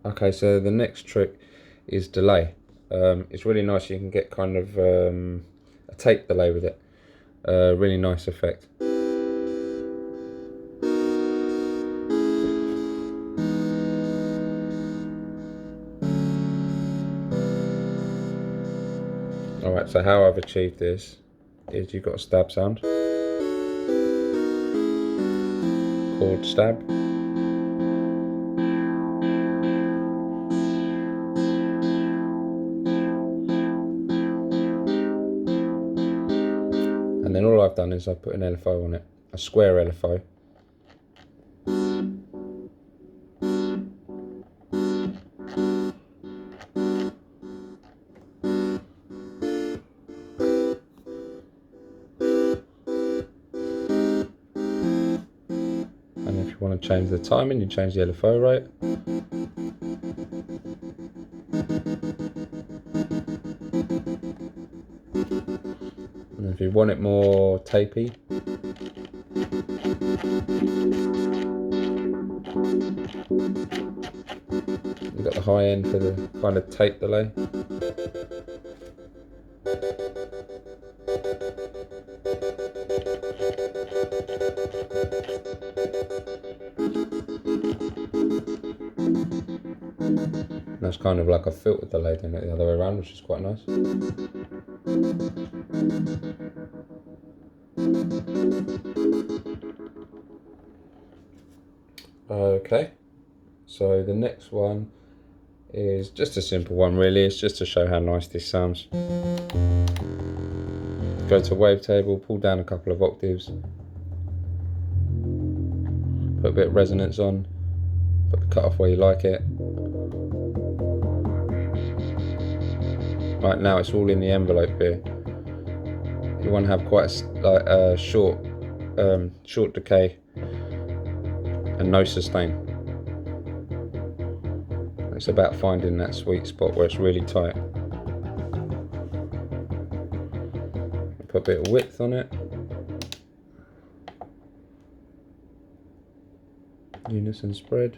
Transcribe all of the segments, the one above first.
Okay, so the next trick is delay. It's really nice. You can get kind of a tape delay with it. Really nice effect. Alright, so how I've achieved this is you've got a stab sound, chord stab, and then all I've done is I've put an LFO on it, a square LFO. And if you want to change the timing, you change the LFO rate. And if you want it more tapey, you've got the high end for the kind of tape delay. And that's kind of like a filter delay, doing it the other way around, which is quite nice. Okay, so the next one is just a simple one really. It's just to show how nice this sounds. Go to Wavetable, pull down a couple of octaves, put a bit of resonance on, put the cut off where you like it. Right, now it's all in the envelope here. You want to have quite a short decay and no sustain. It's about finding that sweet spot where it's really tight. Put a bit of width on it. Unison spread.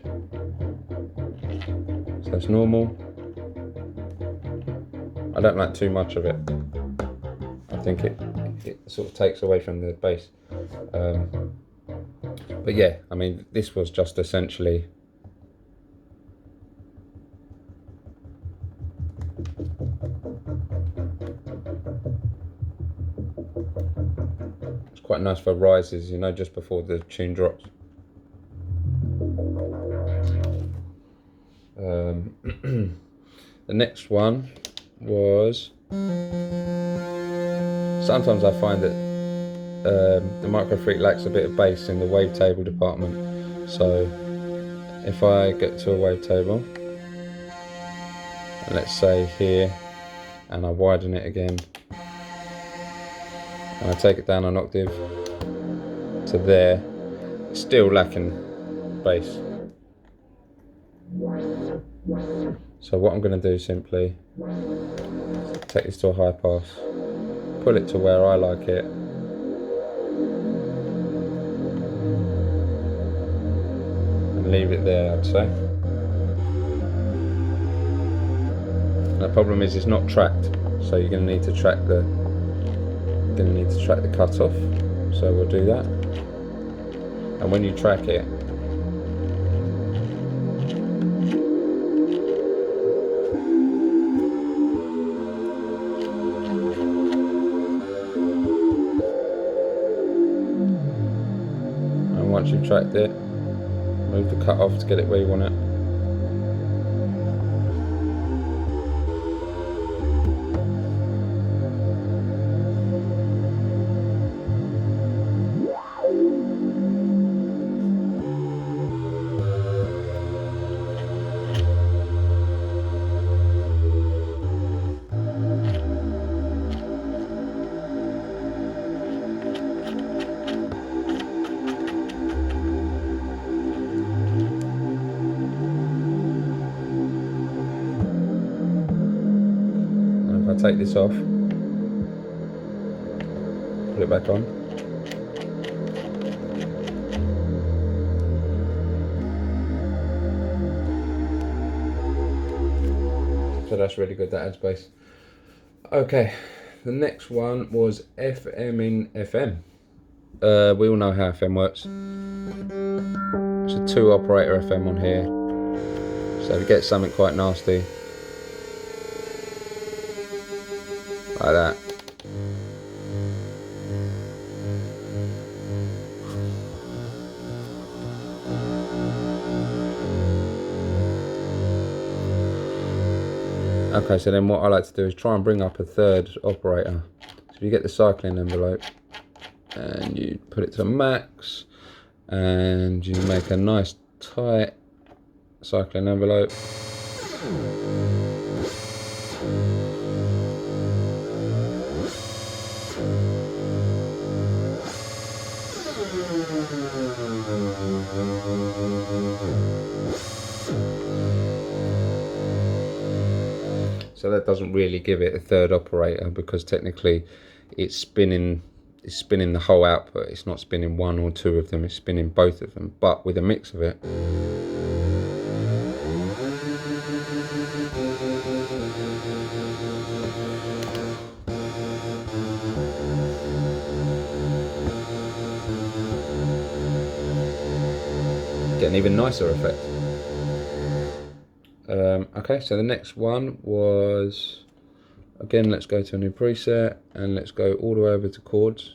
So that's normal. I don't like too much of it. I think it sort of takes away from the bass. But yeah, I mean, this was just essentially it's quite nice for rises, you know, just before the tune drops. The next one was, sometimes I find that the Microfreak lacks a bit of bass in the wavetable department. So if I get to a wavetable, and let's say here, and I widen it again, and I take it down an octave to there, it's still lacking bass. So what I'm going to do simply, take this to a high pass, pull it to where I like it, and leave it there, I'd say. And the problem is it's not tracked, so you're going to need to track the cutoff. So we'll do that. And when you track it, once you've tracked it, move the cut off to get it where you want it. Take this off, put it back on. So that's really good, that adds bass. Okay, the next one was FM in FM. We all know how FM works. It's a 2 operator FM on here. So if you get something quite nasty, like that. Okay, so then what I like to do is try and bring up a 3rd operator. So you get the cycling envelope and you put it to max and you make a nice tight cycling envelope. So that doesn't really give it a 3rd operator, because technically it's spinning the whole output. It's not spinning 1 or 2 of them, it's spinning both of them, but with a mix of it. Get an even nicer effect. Okay, so the next one was, again, let's go to a new preset and let's go all the way over to chords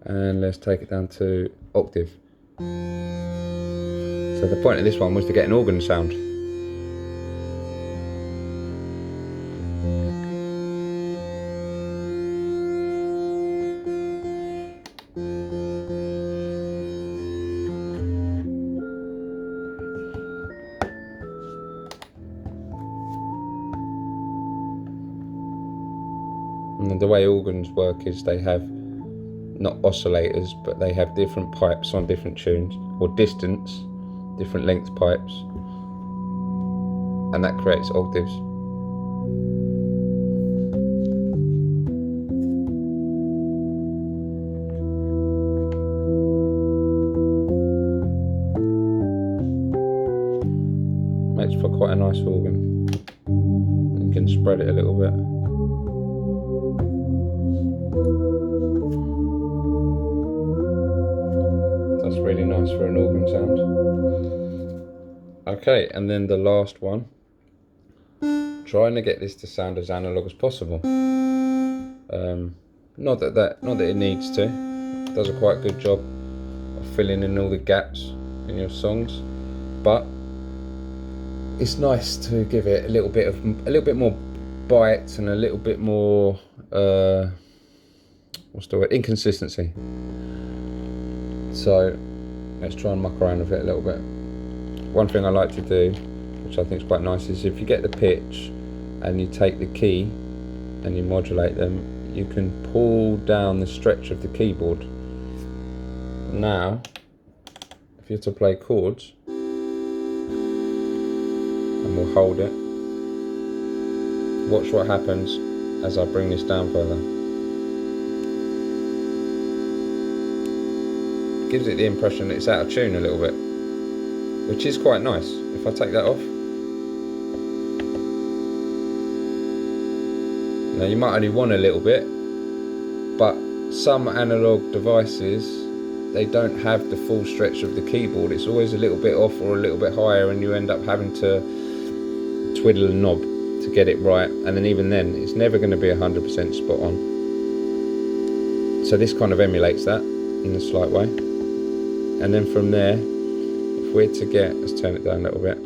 and let's take it down to octave. So the point of this one was to get an organ sound. And the way organs work is they have not oscillators, but they have different pipes on different tunes, or distance, different length pipes, and that creates octaves. Makes for quite a nice organ. You can spread it a little bit. That's really nice for an organ sound. Okay, and then the last one, trying to get this to sound as analog as possible. Not that it needs to. It does a quite good job of filling in all the gaps in your songs, but it's nice to give it a little bit more bite and a little bit more what's the word? Inconsistency. So let's try and muck around with it a little bit. One thing I like to do, which I think is quite nice, is if you get the pitch and you take the key and you modulate them, you can pull down the stretch of the keyboard. Now, if you're to play chords, and we'll hold it, watch what happens as I bring this down further. Gives it the impression that it's out of tune a little bit, which is quite nice. If I take that off, now you might only want a little bit, but some analog devices, they don't have the full stretch of the keyboard. It's always a little bit off or a little bit higher, and you end up having to twiddle a knob to get it right, and then even then it's never going to be 100% spot on. So this kind of emulates that in a slight way. And then from there, if we're to get, let's turn it down a little bit,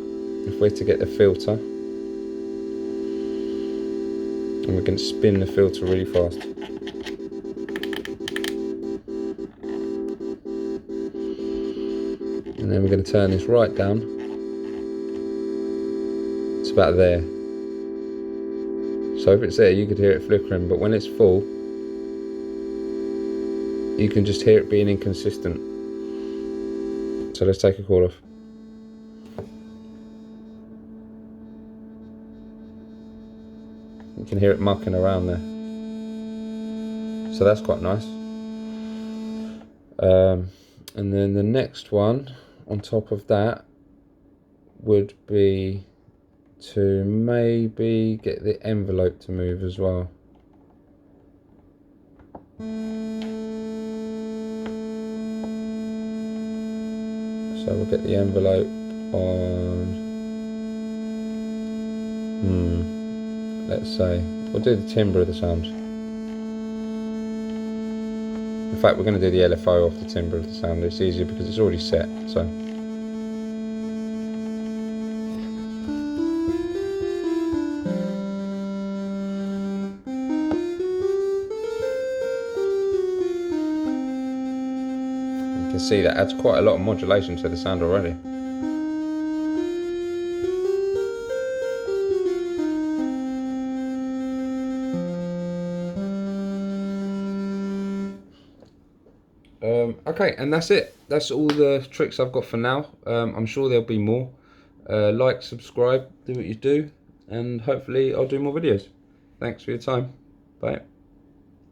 if we're to get the filter, and we're going to spin the filter really fast. And then we're going to turn this right down. It's about there. So if it's there, you could hear it flickering, but when it's full, you can just hear it being inconsistent. So let's take a chord off. You can hear it mucking around there. So that's quite nice. And then the next one on top of that would be to maybe get the envelope to move as well. So we'll get the envelope on, let's say, we'll do the timbre of the sound. In fact, we're going to do the LFO off the timbre of the sound. It's easier because it's already set, so. You can see that adds quite a lot of modulation to the sound already. Okay, and that's it. That's all the tricks I've got for now. I'm sure there'll be more. Like, subscribe, do what you do, and hopefully I'll do more videos. Thanks for your time. Bye.